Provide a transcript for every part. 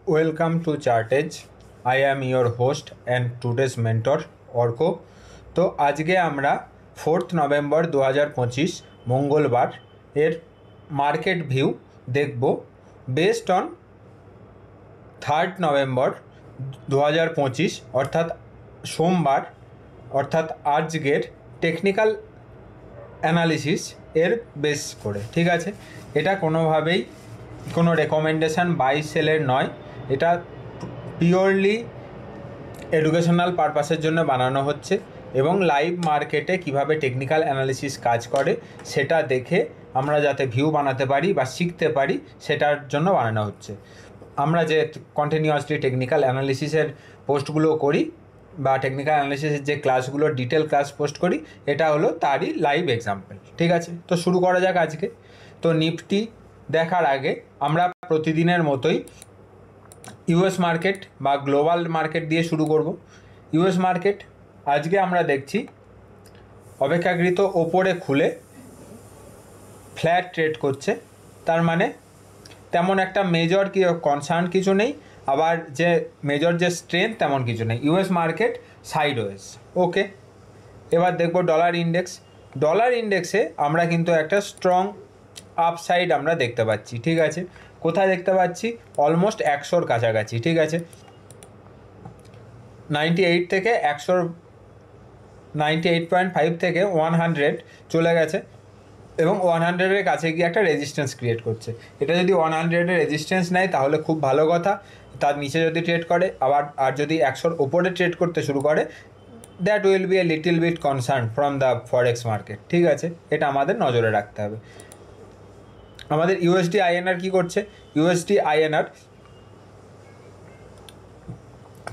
Welcome to Chartage. I am your host and today's mentor Arka. তো আজকে আমরা 4th November 2025 মঙ্গলবার এর মার্কেট ভিউ দেখব বেসড অন 3rd নভেম্বর 2025 অর্থাৎ সোমবার অর্থাৎ আজকের টেকনিক্যাল অ্যানালিসিস এর বেস করে। ঠিক আছে, এটা কোনোভাবেই কোনো রেকমেন্ডেশন বাই সেলের নয়, এটা পিওরলি এডুকেশনাল পারপাসের জন্য বানানো হচ্ছে এবং লাইভ মার্কেটে কিভাবে টেকনিক্যাল অ্যানালিসিস কাজ করে সেটা দেখে আমরা যাতে ভিউ বানাতে পারি বা শিখতে পারি সেটার জন্য বানানো হচ্ছে। আমরা যে কন্টিনিউয়াসলি টেকনিক্যাল অ্যানালিসিসের পোস্টগুলো করি বা টেকনিক্যাল অ্যানালিসিসের যে ক্লাসগুলো ডিটেল ক্লাস পোস্ট করি, এটা হলো তারই লাইভ এক্সাম্পল। ঠিক আছে, তো শুরু করা যাক আজকে। তো নিফটি দেখার আগে আমরা প্রতিদিনের মতোই ইউএস মার্কেট বা গ্লোবাল মার্কেট দিয়ে শুরু করব। ইউএস মার্কেট আজকে আমরা দেখছি অপেক্ষাকৃত ওপরে খুলে ফ্ল্যাট ট্রেড করছে, তার মানে তেমন একটা মেজর কি কনসার্ন কিছু নেই, আবার যে মেজর যে স্ট্রেংথ তেমন কিছু নেই। US market sideways. ওকে, এবার দেখব ডলার ইন্ডেক্স। ডলার ইন্ডেক্সে আমরা কিন্তু একটা স্ট্রং আপসাইড আমরা দেখতে পাচ্ছি। ঠিক আছে, কোথায় দেখতে পাচ্ছি? অলমোস্ট 100-র কাছাকাছি। ঠিক আছে, 98 থেকে 100, 98.5 থেকে 100 চলে গেছে এবং 100-এর কাছে গিয়ে একটা রেজিস্ট্যান্স ক্রিয়েট করছে। এটা যদি 100-এর রেজিস্ট্যান্স নেয় তাহলে খুব ভালো কথা, তার নিচে যদি ট্রেড করে আর যদি 100-র ওপরে ট্রেড করতে শুরু করে, that will be a little bit concern from the forex market. ঠিক আছে, এটা আমাদের নজরে রাখতে হবে। আমাদের ইউএসডি আইএনআর কী করছে? ইউএসডি আইএনআর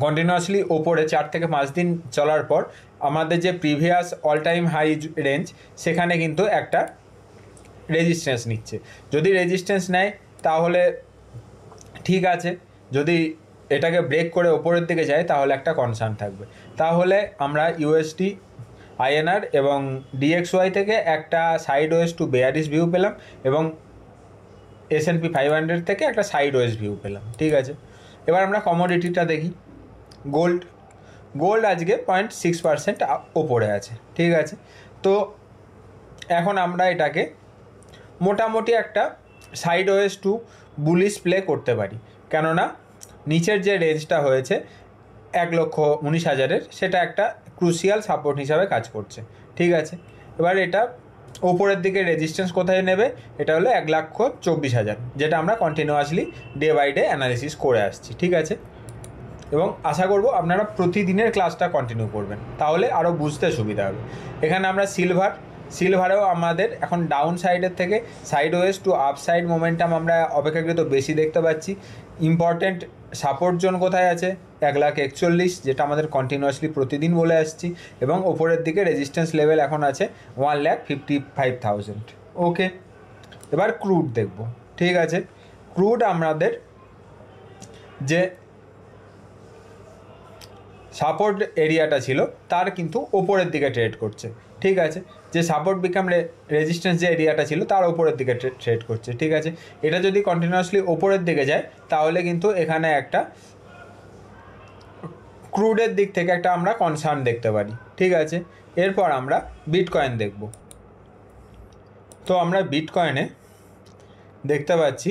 কন্টিনিউয়াসলি ওপরে 4 থেকে 5 দিন চলার পর আমাদের যে previous all time high range সেখানে কিন্তু একটা রেজিস্ট্যান্স নিচ্ছে। যদি রেজিস্ট্যান্স নেয় তাহলে ঠিক আছে, যদি এটাকে ব্রেক করে ওপরের দিকে যায় তাহলে একটা কনসার্ন থাকবে। তাহলে আমরা ইউএসডি আইএনআর এবং ডিএক্সওয়াই থেকে একটা সাইডওয়েজ টু বেয়ারিশ ভিউ পেলাম এবং S&P 500 থেকে একটা সাইডওয়েজ ভিউ পেলাম। ঠিক আছে, এবার আমরা কমোডিটিটা দেখি। গোল্ড আজকে 0.6% ওপরে আছে। ঠিক আছে, তো এখন আমরা এটাকে মোটামুটি একটা সাইডওয়েজ টু বুলিশ প্লে করতে পারি, কেননা নিচের যে রেঞ্জটা হয়েছে 1,19,000-এর, সেটা একটা ক্রুশিয়াল সাপোর্ট হিসাবে কাজ করছে। ঠিক আছে, এবার এটা ওপরের দিকে রেজিস্ট্যান্স কোথায় নেবে? এটা হলো 1,24,000, যেটা আমরা continuously day by day analysis করে আসছি। ঠিক আছে, এবং আশা করব আপনারা প্রতিদিনের ক্লাসটা কন্টিনিউ করবেন, তাহলে আরও বুঝতে সুবিধা হবে। এখানে আমরা সিলভারেও আমাদের এখন ডাউন সাইডের থেকে সাইডওয়েজ টু আপসাইড মোমেন্টাম আমরা অপেক্ষাকৃত বেশি দেখতে পাচ্ছি। ইম্পর্টেন্ট সাপোর্ট জোন কোথায় আছে? 1,41,000, যেটা আমাদের কন্টিনিউয়াসলি প্রতিদিন বলে আসছি, এবং ওপরের দিকে রেজিস্ট্যান্স লেভেল এখন আছে 1,55,000। ওকে, এবার ক্রুড দেখব। ঠিক আছে, ক্রুড আমাদের যে সাপোর্ট এরিয়াটা ছিল তার কিন্তু ওপরের দিকে ট্রেড করছে। ঠিক আছে, যে সাপোর্ট বিকাম রেজিস্ট্যান্স যে এরিয়াটা ছিল তার ওপরের দিকে ট্রেড করছে। ঠিক আছে, এটা যদি কন্টিনিউয়াসলি ওপরের দিকে যায় তাহলে কিন্তু এখানে একটা ক্রুডের দিক থেকে একটা আমরা কনসার্ন দেখতে পারি। ঠিক আছে, এরপর আমরা বিটকয়েন দেখব। তো আমরা বিটকয়েনে দেখতে পাচ্ছি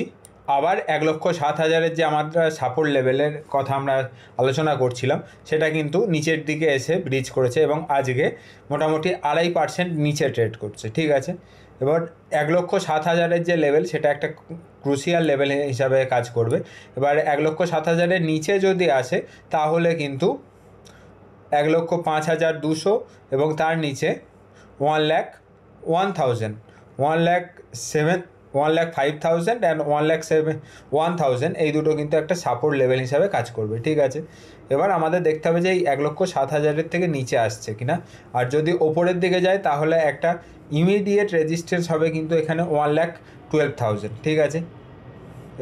আবার 1,07,000-এর যে আমাদের সাপোর্ট লেভেলের কথা আমরা আলোচনা করছিলাম সেটা কিন্তু নিচের দিকে এসে ব্রিজ করেছে এবং আজকে মোটামুটি 2.5% নিচে ট্রেড করছে। ঠিক আছে, এবার 1,07,000-এর যে লেভেল সেটা একটা ক্রুশিয়াল লেভেল হিসাবে কাজ করবে। এবার 1,07,000-এর নিচে যদি আসে তাহলে কিন্তু 1,05,200 এবং তার নিচে 1,01,000, 1,05,000 অ্যান্ড 1,01,000, এই দুটো কিন্তু একটা সাপোর্ট লেভেল হিসাবে কাজ করবে। ঠিক আছে, এবার আমাদের দেখতে হবে যে এই 1,07,000-এর থেকে নিচে আসছে কিনা, আর যদি ওপরের দিকে যায় তাহলে একটা ইমিডিয়েট রেজিস্ট্যান্স হবে কিন্তু এখানে 1,12,000। ঠিক আছে,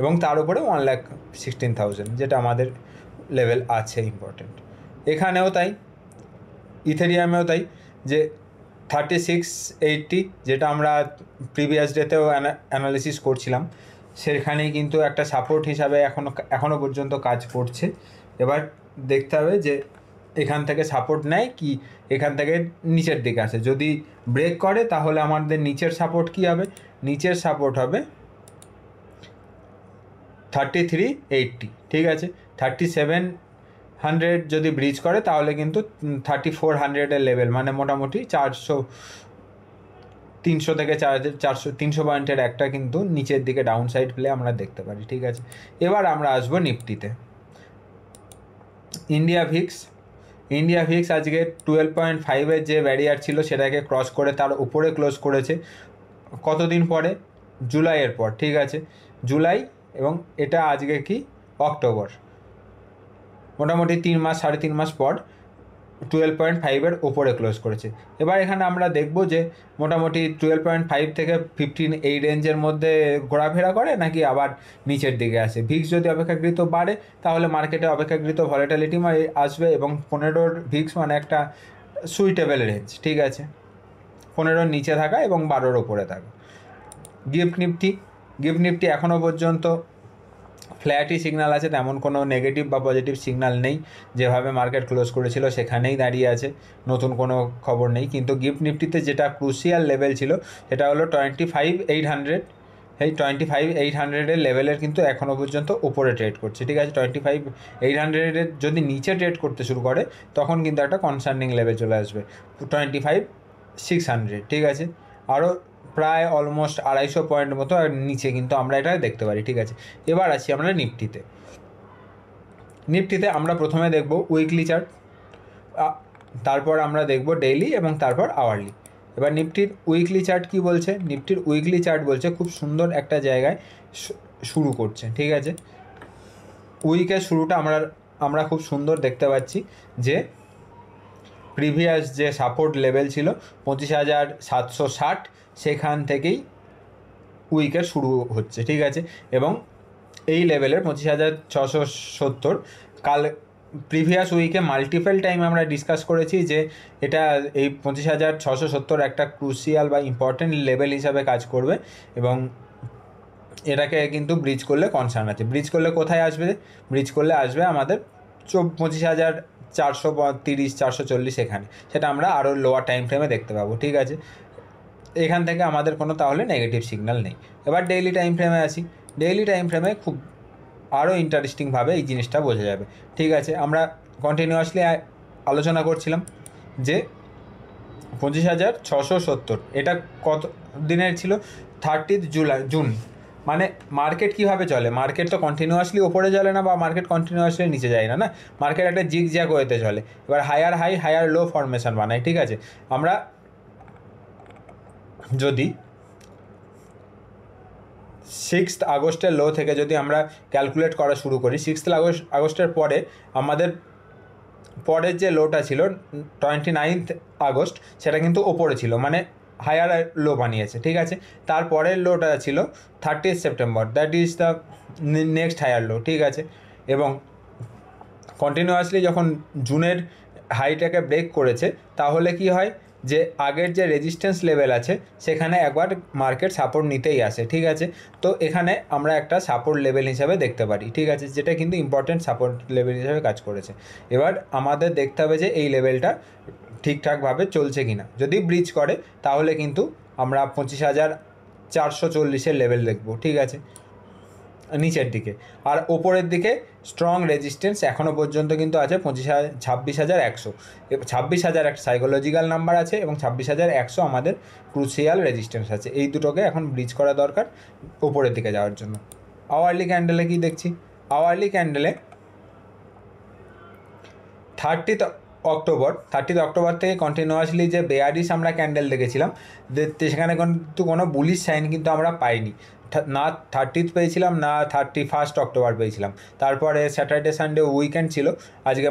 এবং তার উপরে 1,16,000, যেটা আমাদের লেভেল আছে ইম্পর্টেন্ট। এখানেও তাই, ইথেরিয়ামেও তাই, যে 3680 যেটা আমরা প্রিভিয়াস ডেতেও অ্যানালিসিস করছিলাম, সেখানেই কিন্তু একটা সাপোর্ট হিসাবে এখনও পর্যন্ত কাজ করছে। এবার দেখতে হবে যে এখান থেকে সাপোর্ট নেয় কি এখান থেকে নিচের দিকে আসে। যদি ব্রেক করে তাহলে আমাদের নিচের সাপোর্ট কি হবে, নিচের সাপোর্ট হবে 3380, ঠিক আছে। 3700 যদি ব্রিজ করে তাহলে কিন্তু 3400-এর লেভেল, মানে মোটামুটি 300 থেকে 300 পয়েন্টের একটা কিন্তু নিচের দিকে ডাউন সাইড প্লে আমরা দেখতে পারি, ঠিক আছে। এবার আমরা আসবো নিফটিতে। ইন্ডিয়া ভিক্স আজকে 12.5-এর যে ব্যারিয়ার ছিল সেটাকে ক্রস করে তার উপরে ক্লোজ করেছে। কতদিন পরে? জুলাইয়ের পর, ঠিক আছে। জুলাই এবং এটা আজকে কি অক্টোবর, মোটামুটি 3-3.5 মাস পর 12.5-এর ওপরে ক্লোজ করেছে। এবার এখানে আমরা দেখব যে মোটামুটি 12.5 থেকে 15 এই রেঞ্জের মধ্যে ঘোরাফেরা করে নাকি আবার নিচের দিকে আসে। ভিক্স যদি অপেক্ষাকৃত বাড়ে তাহলে মার্কেটে অপেক্ষাকৃত ভলিটিলিটি আসবে এবং 15-র ভিক্স মানে একটা সুইটেবল রেঞ্জ, ঠিক আছে। 15-র নিচে থাকা এবং 12-র ওপরে থাকা। গিফট নিফটি এখনও পর্যন্ত ফ্ল্যাটই সিগন্যাল আছে, তেমন কোনো নেগেটিভ বা পজিটিভ সিগন্যাল নেই। যেভাবে মার্কেট ক্লোজ করেছিল সেখানেই দাঁড়িয়ে আছে, নতুন কোনো খবর নেই। কিন্তু গিফট নিফটিতে যেটা ক্রুশিয়াল লেভেল ছিল সেটা হলো 25,800। এই 25,800-এর লেভেলের কিন্তু এখনও পর্যন্ত উপরে ট্রেড করছে, ঠিক আছে। 25,800-এর যদি নিচে ট্রেড করতে শুরু করে তখন কিন্তু একটা কনসার্নিং লেভেল চলে আসবে 25,600, ঠিক আছে। আরও প্রায় অলমোস্ট 250 পয়েন্ট মতো নিচে কিন্তু আমরা এটা দেখতে পারি, ঠিক আছে। এবার আসি আমরা নিফটিতে আমরা প্রথমে দেখব উইকলি চার্ট, তারপর আমরা দেখব ডেইলি এবং তারপর আওয়ারলি। এবার নিফটির উইকলি চার্ট কি বলছে? নিফটির উইকলি চার্ট বলছে খুব সুন্দর একটা জায়গায় শুরু করছে, ঠিক আছে। উইকের শুরুটা আমরা খুব সুন্দর দেখতে পাচ্ছি যে প্রিভিয়াস যে সাপোর্ট লেভেল ছিল 25,760, সেখান থেকেই উইকের শুরু হচ্ছে, ঠিক আছে। এবং এই লেভেলের 25,670 কাল প্রিভিয়াস উইকে মাল্টিপল টাইম আমরা ডিসকাস করেছি যে এটা এই 25,670 একটা ক্রুশিয়াল বা ইম্পর্টেন্ট লেভেল হিসাবে কাজ করবে এবং এটাকে কিন্তু ব্রিজ করলে কনসার্ন আছে। ব্রিজ করলে কোথায় আসবে? ব্রিজ করলে আসবে আমাদের 25,430, 440 এখানে, সেটা আমরা আরও লোয়ার টাইম ফ্রেমে দেখতে পাবো, ঠিক আছে। এখান থেকে আমাদের কোনো তাহলে নেগেটিভ সিগন্যাল নেই। এবার ডেইলি টাইম ফ্রেমে আসি। ডেইলি টাইম ফ্রেমে খুব আরও ইন্টারেস্টিংভাবে এই জিনিসটা বোঝা যাবে, ঠিক আছে। আমরা কন্টিনিউয়াসলি আলোচনা করছিলাম যে 25,670 এটা কত দিনের ছিল? 30 জুন। মানে মার্কেট কীভাবে চলে? মার্কেট তো কন্টিনিউয়াসলি ওপরে চলে না বা মার্কেট কন্টিনিউয়াসলি নিচে যায় না, না, মার্কেট একটা জিগজ্যাগ ওয়েতে চলে। এবার higher high higher low formation বানায়, ঠিক আছে। আমরা যদি 6 আগস্টের লো থেকে যদি আমরা ক্যালকুলেট করা শুরু করি, 6 আগস্টের পরে আমাদের পরের যে লোটা ছিল 29 আগস্ট, সেটা কিন্তু ওপরে ছিল, মানে হায়ার লো বানিয়েছে, ঠিক আছে। তারপরের লোটা ছিল 30 September, that is the next higher low, ঠিক আছে। এবং কন্টিনিউয়াসলি যখন জুনের হাইটাকে ব্রেক করেছে তাহলে কি হয় যে আগের যে রেজিস্ট্যান্স লেভেল আছে সেখানে একবার মার্কেট সাপোর্ট নিতেই আসে, ঠিক আছে। তো এখানে আমরা একটা সাপোর্ট লেভেল হিসাবে দেখতে পারি, ঠিক আছে, যেটা কিন্তু ইম্পর্টেন্ট সাপোর্ট লেভেল হিসাবে কাজ করেছে। এবার আমাদের দেখতে হবে যে এই লেভেলটা ঠিকঠাকভাবে চলছে কি না। যদি ব্রিজ করে তাহলে কিন্তু আমরা 25,440-এর লেভেল দেখব, ঠিক আছে, নিচের দিকে। আর ওপরের দিকে স্ট্রং রেজিস্ট্যান্স এখনও পর্যন্ত কিন্তু আছে 26,100। 26,000 একটা সাইকোলজিক্যাল নাম্বার আছে এবং 26,100 আমাদের ক্রুশিয়াল রেজিস্ট্যান্স আছে। এই দুটোকে এখন ব্রিজ করা দরকার ওপরের দিকে যাওয়ার জন্য। আওয়ারলি ক্যান্ডেলে কি দেখছি? আওয়ারলি ক্যান্ডেলে 30 অক্টোবর থেকে কন্টিনিউয়াসলি যে বেয়ারিশ আমরা ক্যান্ডেল দেখেছিলাম, সেখানে কিন্তু কোনো বুলিশ সাইন কিন্তু আমরা পাইনি। না 30 পেয়েছিলাম, না 31 অক্টোবর পেয়েছিলাম। তারপরে স্যাটারডে সানডে উইকেন্ড ছিল, আজকে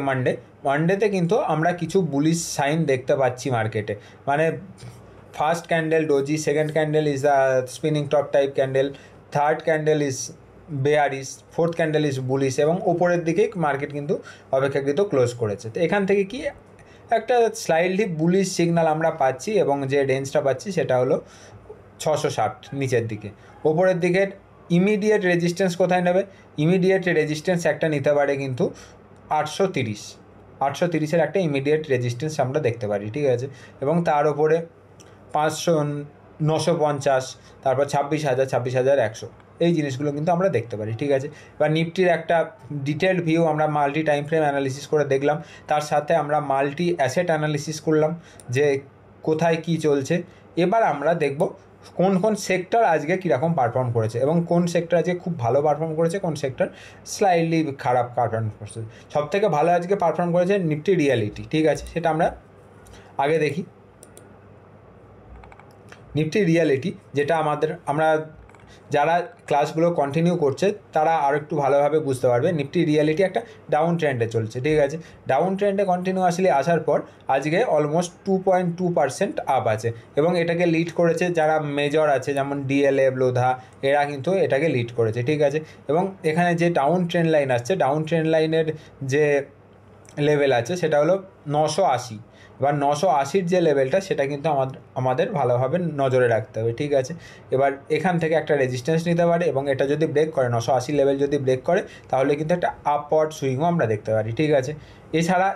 মানডেতে কিন্তু আমরা কিছু বুলিশ সাইন দেখতে পাচ্ছি মার্কেটে। মানে first candle doji, second candle is the spinning top type candle, third candle is bearish, fourth candle is bullish এবং ওপরের দিকেই মার্কেট কিন্তু অপেক্ষাকৃত ক্লোজ করেছে। তো এখান থেকে কি একটা স্লাইডলি বুলিশ সিগন্যাল আমরা পাচ্ছি এবং যে রেঞ্জটা পাচ্ছি সেটা হলো 660 নিচের দিকে। ওপরের দিকে ইমিডিয়েট রেজিস্ট্যান্স কোথায় নেবে? ইমিডিয়েট রেজিস্ট্যান্স একটা নিতে পারে কিন্তু 830, 830-এর একটা ইমিডিয়েট রেজিস্ট্যান্স আমরা দেখতে পারি, ঠিক আছে। এবং তার ওপরে 500, 950, তারপর 26,000, 26,100, এই জিনিসগুলো কিন্তু আমরা দেখতে পারি, ঠিক আছে। এবার নিফটির একটা ডিটেলড ভিউ আমরা মাল্টি টাইম ফ্রেম অ্যানালিসিস করে দেখলাম, তার সাথে আমরা মাল্টি অ্যাসেট অ্যানালিসিস করলাম যে কোথায় কি চলছে। এবার আমরা দেখব কোন কোন সেক্টর আজকে কীরকম পারফর্ম করেছে এবং কোন সেক্টর আজকে খুব ভালো পারফর্ম করেছে, কোন সেক্টর স্লাইটলি খারাপ পারফর্ম করেছে। সবথেকে ভালো আজকে পারফর্ম করেছে নিফটি রিয়ালিটি, ঠিক আছে, সেটা আমরা আগে দেখি। নিফটি রিয়ালিটি যেটা আমরা যারা ক্লাসগুলো কন্টিনিউ করছে তারা আরও একটু ভালোভাবে বুঝতে পারবে। নিফটি রিয়ালিটি একটা ডাউন ট্রেন্ডে চলছে, ঠিক আছে। ডাউন ট্রেন্ডে কন্টিনিউয়াসলি আসার পর আজকে অলমোস্ট 2.2% আপ আছে এবং এটাকে লিড করেছে যারা মেজর আছে, যেমন ডিএলএফ, লোধা, এরা কিন্তু এটাকে লিড করেছে, ঠিক আছে। এবং এখানে যে ডাউন ট্রেন্ড লাইন আসছে, ডাউন ট্রেন্ড লাইনের যে লেভেল আছে সেটা হলো 980। এবার 980-র যে লেভেলটা সেটা কিন্তু আমাদের ভালোভাবে নজরে রাখতে হবে, ঠিক আছে। এবার এখান থেকে একটা রেজিস্ট্যান্স নিতে পারে এবং এটা যদি ব্রেক করে, 980 লেভেল যদি ব্রেক করে, তাহলে কিন্তু একটা আপওয়ার্ড সুইংও আমরা দেখতে পারি, ঠিক আছে। এছাড়া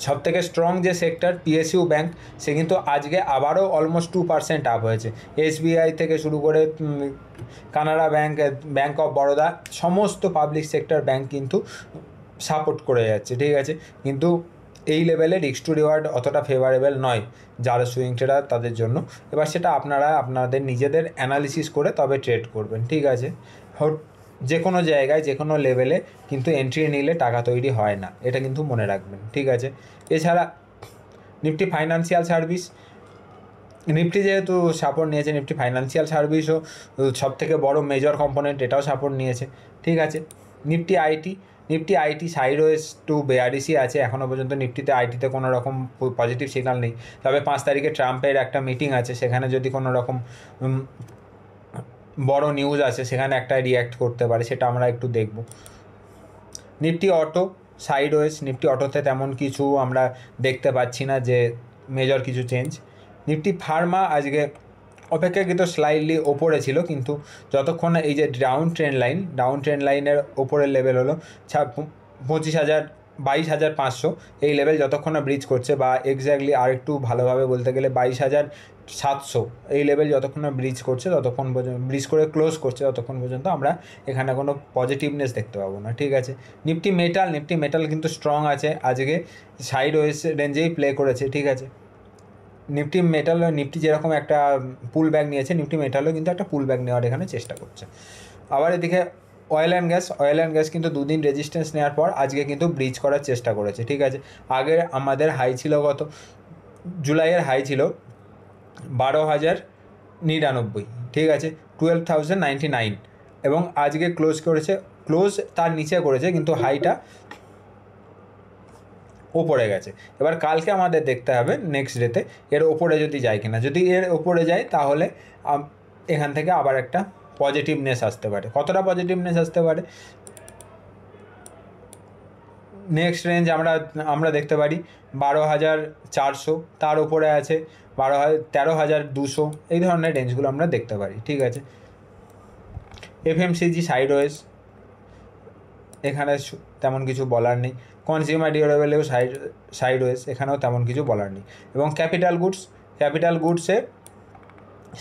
সবথেকে স্ট্রং যে সেক্টর পিএসইউ ব্যাঙ্ক, সে কিন্তু আজকে আবারও অলমোস্ট 2% আপ হয়েছে। এসবিআই থেকে শুরু করে Canara bank, bank of Baroda, সমস্ত পাবলিক সেক্টর ব্যাঙ্ক কিন্তু সাপোর্ট করে যাচ্ছে, ঠিক আছে। কিন্তু এই লেভেলে রিস্ক টু রিওয়ার্ড অতটা ফেভারেবল নয় যারা সুইং ট্রেডার তাদের জন্য। এবার সেটা আপনারা আপনাদের নিজেদের অ্যানালিসিস করে তবে ট্রেড করবেন, ঠিক আছে। যে কোনো জায়গায় যে কোনো লেভেলে কিন্তু এন্ট্রি নিলে টাকা তৈরি হয় না, এটা কিন্তু মনে রাখবেন, ঠিক আছে। এছাড়া নিফটি ফাইন্যান্সিয়াল সার্ভিস, নিফটি যেহেতু সাপোর্ট নিয়েছে, নিফটি ফাইন্যান্সিয়াল সার্ভিসও সবথেকে বড় মেজর কম্পোনেন্ট, এটাও সাপোর্ট নিয়েছে, ঠিক আছে। নিফটি আইটি সাইডওয়েজ টু বেয়ারিসই আছে এখনও পর্যন্ত। নিফটিতে আইটিতে কোনো রকম পজিটিভ সিগন্যাল নেই, তবে 5 তারিখে ট্রাম্পের একটা মিটিং আছে, সেখানে যদি কোনো রকম বড় নিউজ আছে সেখানে একটা রিয়্যাক্ট করতে পারে, সেটা আমরা একটু দেখব। নিফটি অটো সাইডওয়েজ, নিফটি অটোতে তেমন কিছু আমরা দেখতে পাচ্ছি না যে মেজর কিছু চেঞ্জ। নিফটি ফার্মা আজকে অপেক্ষাকৃত স্লাইডলি ওপরে ছিল, কিন্তু যতক্ষণ এই যে ডাউন ট্রেন্ড লাইনের ওপরের লেভেল হলো 22,500, এই লেভেল যতক্ষণ না ব্রিজ করছে, বা এক্স্যাক্টলি আর একটু ভালোভাবে বলতে গেলে 22,700, এই লেভেল যতক্ষণ না ব্রিজ করছে, ততক্ষণ পর্যন্ত ব্রিজ করে ক্লোজ করছে, ততক্ষণ পর্যন্ত আমরা এখানে কোনো পজিটিভনেস দেখতে পাবো না, ঠিক আছে। নিফটি মেটাল কিন্তু স্ট্রং আছে, আজকে সাইডওয়েজ রেঞ্জেই প্লে করেছে, ঠিক আছে। নিফটি যেরকম একটা পুল ব্যাক নিয়েছে, নিফটি মেটালও কিন্তু একটা পুল ব্যাক নেওয়ার এখানে চেষ্টা করছে। আবার এদিকে অয়েল অ্যান্ড গ্যাস কিন্তু দুদিন রেজিস্ট্যান্স নেওয়ার পর আজকে কিন্তু ব্রিজ করার চেষ্টা করেছে, ঠিক আছে। আগে আমাদের হাই ছিল কত, জুলাইয়ের হাই ছিল 12,099, ঠিক আছে, 12,099, এবং আজকে ক্লোজ তার নিচে করেছে, কিন্তু হাইটা ওপরে গেছে। এবার কালকে আমাদের দেখতে হবে নেক্সট ডেতে এর ওপরে যদি যায় কিনা। যদি এর ওপরে যায় তাহলে এখান থেকে আবার একটা পজিটিভনেস আসতে পারে। কতটা পজিটিভনেস আসতে পারে, নেক্সট রেঞ্জ আমরা দেখতে পারি 12,400, তার ওপরে আছে 13,200, এই ধরনের রেঞ্জগুলো আমরা দেখতে পারি, ঠিক আছে। এফএমসিজি সাইডওয়েজ, এখানে তেমন কিছু বলার নেই। কনজিউমার ডিউরেবলেও সাইডওয়েজ, এখানেও তেমন কিছু বলার নেই। এবং ক্যাপিটাল গুডসে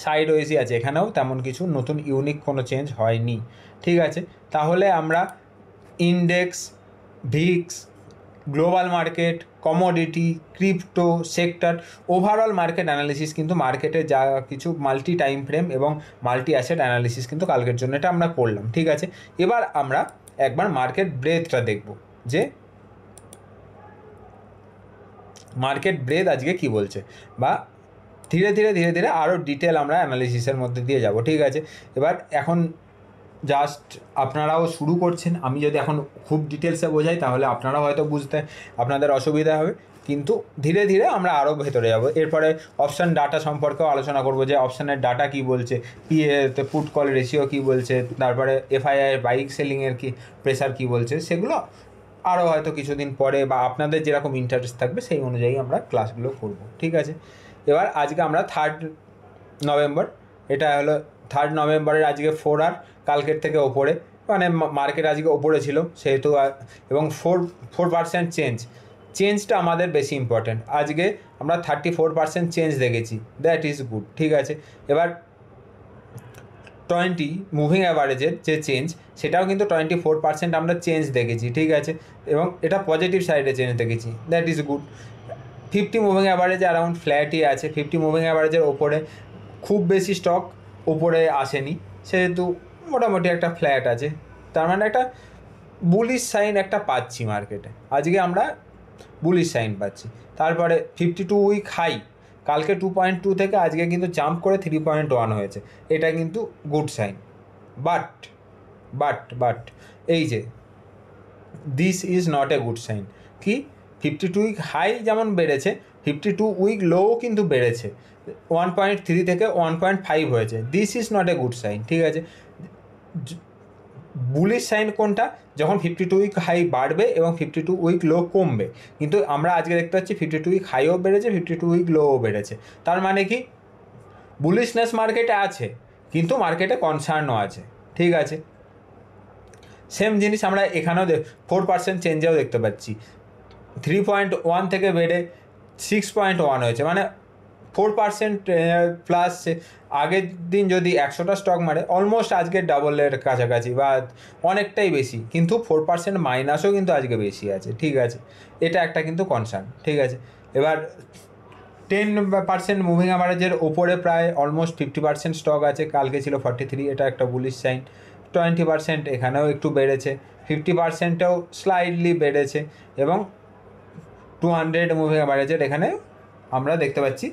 সাইডওয়েজই আছে, এখানেও তেমন কিছু নতুন ইউনিক কোনো চেঞ্জ হয়নি, ঠিক আছে। তাহলে আমরা index, Vicks, global market, commodity, crypto sector, overall market analysis কিন্তু মার্কেটে যা কিছু মাল্টি টাইম ফ্রেম এবং মাল্টি অ্যাসেট অ্যানালিসিস কিন্তু কালকের জন্য এটা আমরা করলাম, ঠিক আছে। এবার আমরা একবার মার্কেট ব্রেথটা দেখব যে মার্কেট ব্রেথ আজকে কি বলছে, বা ধীরে ধীরে আরও ডিটেল আমরা অ্যানালিসিসের মধ্যে দিয়ে যাব, ঠিক আছে। এবার এখন জাস্ট আপনারাও শুরু করছেন, আমি যদি এখন খুব ডিটেলসে বোঝাই তাহলে আপনারাও হয়তো বুঝতে আপনাদের অসুবিধা হবে, কিন্তু ধীরে ধীরে আমরা আরও ভেতরে যাব। এরপরে অপশান ডাটা সম্পর্কেও আলোচনা করব যে অপশানের ডাটা কী বলছে, পুট কল রেশিও কী বলছে, তারপরে এফআইআই বাইক সেলিংয়ের কি প্রেসার কী বলছে, সেগুলো আরও হয়তো কিছুদিন পরে বা আপনাদের যেরকম ইন্টারেস্ট থাকবে সেই অনুযায়ী আমরা ক্লাসগুলো করব, ঠিক আছে। এবার আজকে আমরা 3 নভেম্বর, এটা হলো 3 নভেম্বরের আজকে 4 কালকের থেকে ওপরে, মানে মার্কেট আজকে ওপরে ছিল সেহেতু, এবং 4% চেঞ্জটা আমাদের বেশি ইম্পর্ট্যান্ট। আজকে আমরা 34% চেঞ্জ দেখেছি, দ্যাট ইজ গুড, ঠিক আছে। এবার 20 মুভিং অ্যাভারেজের যে চেঞ্জ, সেটাও কিন্তু 24% আমরা চেঞ্জ দেখেছি, ঠিক আছে, এবং এটা পজিটিভ সাইডে চেঞ্জ দেখেছি, দ্যাট ইজ গুড। 50 মুভিং অ্যাভারেজে অ্যারাউন্ড ফ্ল্যাটই আছে, 50 মুভিং অ্যাভারেজের ওপরে খুব বেশি স্টক ওপরে আসেনি, সেহেতু মোটামুটি একটা ফ্ল্যাট আছে, তার মানে একটা বুলিশ সাইন একটা পাচ্ছি মার্কেটে, আজকে আমরা বুলিশ সাইন পাচ্ছি। তারপরে 52 উইক হাই, কালকে 2.2 থেকে আজকে কিন্তু জাম্প করে 3.1 হয়েছে, এটা কিন্তু গুড সাইন। বাট এই যে this is not a good sign. কি 52 উইক হাই যেমন বেড়েছে, 52 উইক লোও কিন্তু বেড়েছে, 1.3 থেকে 1.5 হয়েছে, this is not a good sign, ঠিক আছে। বুলিশ সাইন কোনটা? যখন 52 উইক হাই বাড়বে এবং 52 উইক লো কমবে, কিন্তু আমরা আজকে দেখতে পাচ্ছি 52 উইক হাইও বেড়েছে, 52 উইক লোও বেড়েছে, তার মানে কি বুলিশনেস মার্কেটে আছে, কিন্তু মার্কেটে কনসার্নও আছে, ঠিক আছে। সেম জিনিস আমরা এখানেও 4% চেঞ্জেও দেখতে পাচ্ছি, 3.1 থেকে বেড়ে 6.1 হয়েছে, মানে 4% প্লাস। আগের দিন যদি 100টা স্টক মারে, অলমোস্ট আজকে ডাবলের কাছাকাছি বা অনেকটাই বেশি, কিন্তু 4% মাইনাসও কিন্তু আজকে বেশি আছে, ঠিক আছে, এটা একটা কিন্তু কনসার্ন, ঠিক আছে। এবার 10% মুভিং অ্যাভারেজের ওপরে প্রায় অলমোস্ট 50% স্টক আছে, কালকে ছিল 43, এটা একটা বুলিশ সাইন। 20% এখানেও একটু বেড়েছে, 50%ও স্লাইডলি বেড়েছে, এবং 200 মুভিং অ্যাভারেজের এখানে আমরা দেখতে পাচ্ছি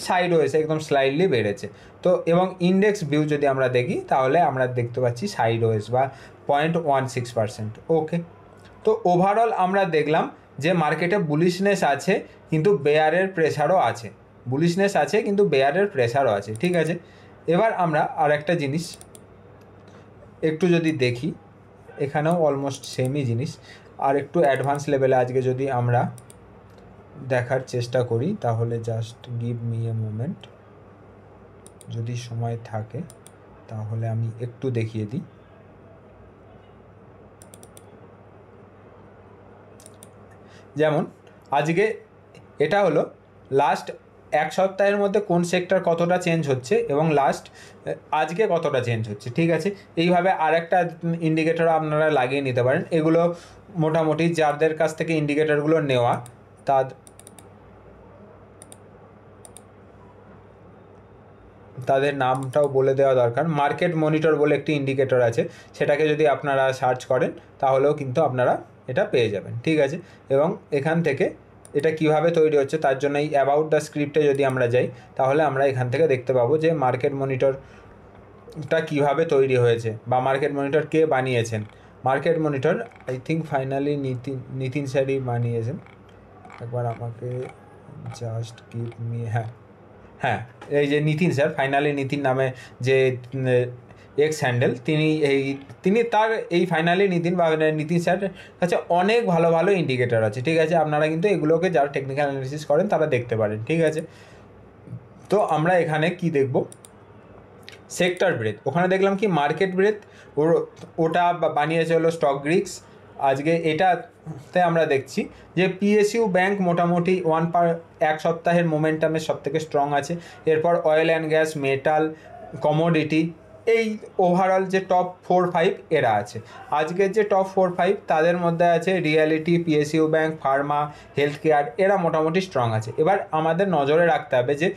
সাইড ওয়েসে একদম স্লাইডলি বেড়েছে। তো এবং ইন্ডেক্স ভিউ যদি আমরা দেখি, তাহলে আমরা দেখতে পাচ্ছি সাইড ওয়েস বা 0.16%, ওকে। তো ওভারঅল আমরা দেখলাম যে মার্কেটে বুলিশনেস আছে, কিন্তু বেয়ারের প্রেশারও আছে, বুলিশনেস আছে কিন্তু বেয়ারের প্রেশারও আছে, ঠিক আছে। এবার আমরা আর একটা জিনিস একটু যদি দেখি, এখানেও অলমোস্ট সেমই জিনিস, আর একটু অ্যাডভান্স লেভেলে আজকে যদি আমরা দেখার চেষ্টা করি, তাহলে just give me a moment, যদি সময় থাকে তাহলে আমি একটু দেখিয়ে দিই। যেমন আজকে এটা হলো লাস্ট এক সপ্তাহের মধ্যে কোন সেক্টর কতটা চেঞ্জ হচ্ছে এবং লাস্ট আজকে কতটা চেঞ্জ হচ্ছে, ঠিক আছে। এইভাবে আর একটা ইন্ডিকেটর আপনারা লাগিয়ে নিতে পারেন, এগুলো মোটামুটি যাদের কাছ থেকে ইন্ডিকেটরগুলো নেওয়া তাদের নামটাও বলে দেওয়া দরকার। মার্কেট মনিটর বলে একটি ইন্ডিকেটর আছে, সেটাকে যদি আপনারা সার্চ করেন তাহলেও কিন্তু আপনারা এটা পেয়ে যাবেন, ঠিক আছে। এবং এখান থেকে এটা কিভাবে তৈরি হচ্ছে তার জন্য এই অ্যাবাউট দ্য স্ক্রিপ্টে যদি আমরা যাই, তাহলে আমরা এখান থেকে দেখতে পাবো যে মার্কেট মনিটরটা কিভাবে তৈরি হয়েছে বা মার্কেট মনিটর কে বানিয়েছেন। Market monitor I think finally Nitin স্যারই বানিয়েছেন, একবার আমাকে জাস্ট গিভ মি, হ্যাঁ এই যে নিতিন স্যার, ফাইনালি নিতিন নামে যে এক্স হ্যান্ডেল, তিনি তার এই ফাইনালি নিতিন বা নিতিন স্যারের কাছে অনেক ভালো ভালো ইন্ডিকেটর আছে, ঠিক আছে। আপনারা কিন্তু এগুলোকে যারা টেকনিক্যাল অ্যানালিসিস করেন তারা দেখতে পারেন, ঠিক আছে। তো আমরা এখানে কি দেখব, সেক্টর ব্রেথ, ওখানে দেখলাম কি মার্কেট ব্রেথ, ওটা বানিয়েছে হলো স্টক গ্রিক্স। আজকে এটাতে আমরা দেখছি যে পিএসইউ ব্যাংক মোটামুটি এক সপ্তাহের মোমেন্টামের সব থেকে স্ট্রং আছে। এরপর oil and gas, metal, commodity, এই ওভারঅল যে টপ 4-5 এরা আছে। আজকের যে টপ 4-5 তাদের মধ্যে আছে reality, PSU bank, Pharma, health care, এরা মোটামুটি স্ট্রং আছে। এবার আমাদের নজরে রাখতে হবে যে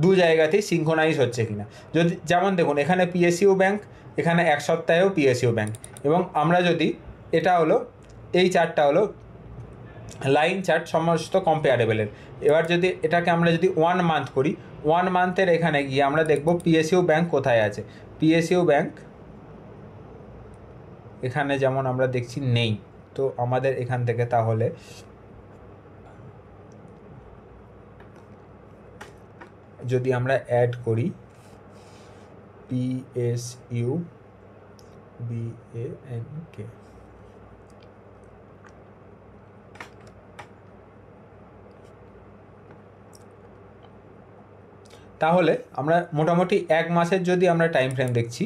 দু জায়গাতেই সিঙ্ক্রোনাইজ হচ্ছে কিনা। যদি যেমন দেখুন এখানে পিএসইউ ব্যাংক, এখানে এক সপ্তাহেও পিএসইউ ব্যাংক, এবং আমরা যদি এটা হলো এই চার্টটা হলো লাইন চার্ট সমস্ত কম্পেয়ারেবলের। এবার যদি এটাকে আমরা যদি 1 মান্থ করি, 1 মান্থের এখানে গিয়ে আমরা দেখব পিএসইউ ব্যাংক কোথায় আছে। পিএসইউ ব্যাংক এখানে যেমন আমরা দেখছি নেই, তো আমাদের এখান থেকে তাহলে যদি আমরা অ্যাড করি PSU BANK, তাহলে আমরা মোটামুটি 1 মাসের যদি আমরা টাইম ফ্রেম দেখছি,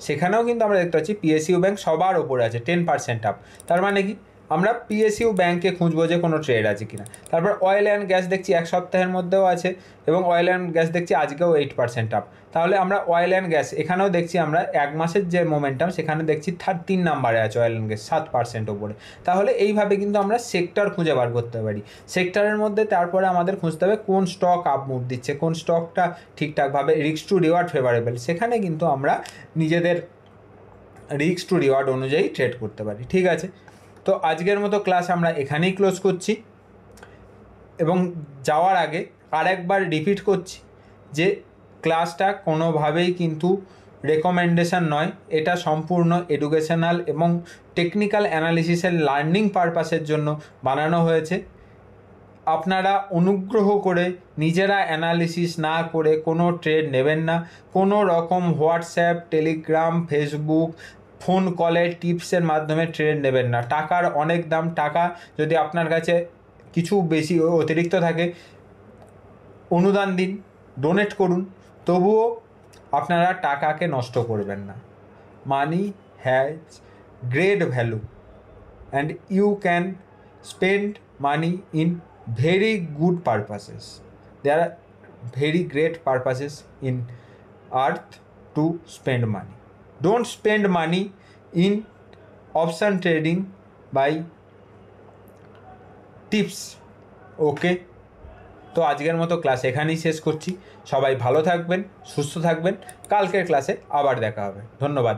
সেখানেও কিন্তু আমরা দেখতে পাচ্ছি পিএসইউ ব্যাঙ্ক সবার ওপরে আছে, 10% আপ। তার মানে কি, আমরা পিএসইউ ব্যাঙ্কে খুঁজবো যে কোনো ট্রেড আছে কিনা। তারপর অয়েল অ্যান্ড গ্যাস দেখছি 1 সপ্তাহের মধ্যেও আছে, এবং অয়েল অ্যান্ড গ্যাস দেখছি আজকেও 8% আপ। তাহলে আমরা অয়েল অ্যান্ড গ্যাস এখানেও দেখছি, আমরা 1 মাসের যে মোমেন্টাম সেখানে দেখছি 3 নম্বরে আছে অয়েল অ্যান্ড গ্যাস, 7% ওপরে। তাহলে এইভাবে কিন্তু আমরা সেক্টর খুঁজে বার করতে পারি। সেক্টরের মধ্যে তারপরে আমাদের খুঁজতে হবে কোন স্টক আপ মুভ দিচ্ছে, কোন স্টকটা ঠিকঠাকভাবে রিস্ক টু রিওয়ার্ড ফেভারেবল, সেখানে কিন্তু আমরা নিজেদের রিস্ক টু রিওয়ার্ড অনুযায়ী ট্রেড করতে পারি। ঠিক আছে, তো আজকের মতো ক্লাস আমরা এখানেই ক্লোজ করছি, এবং যাওয়ার আগে আরেকবার রিপিট করছি যে ক্লাসটা কোনোভাবেই কিন্তু রেকমেন্ডেশন নয়, এটা সম্পূর্ণ এডুকেশনাল এবং টেকনিক্যাল অ্যানালিসিসের লার্নিং পারপাসের জন্য বানানো হয়েছে। আপনারা অনুগ্রহ করে নিজেরা অ্যানালিসিস না করে কোনো ট্রেড নেবেন না। কোনো রকম হোয়াটসঅ্যাপ, টেলিগ্রাম, ফেসবুক, ফোন কলের টিপসের মাধ্যমে ট্রেড নেবেন না। টাকার অনেক দাম। টাকা যদি আপনার কাছে কিছু বেশি অতিরিক্ত থাকে, অনুদান দিন, ডোনেট করুন, তবুও আপনারা টাকাকে নষ্ট করবেন না। Money has great value and you can spend money in very good purposes. There are very great purposes in earth to spend money. Don't spend money in option trading by tips. ওকে, তো আজকের মতো class এখানেই শেষ করছি। সবাই ভালো থাকবেন, সুস্থ থাকবেন। কালকের ক্লাসে আবার দেখা হবে। ধন্যবাদ।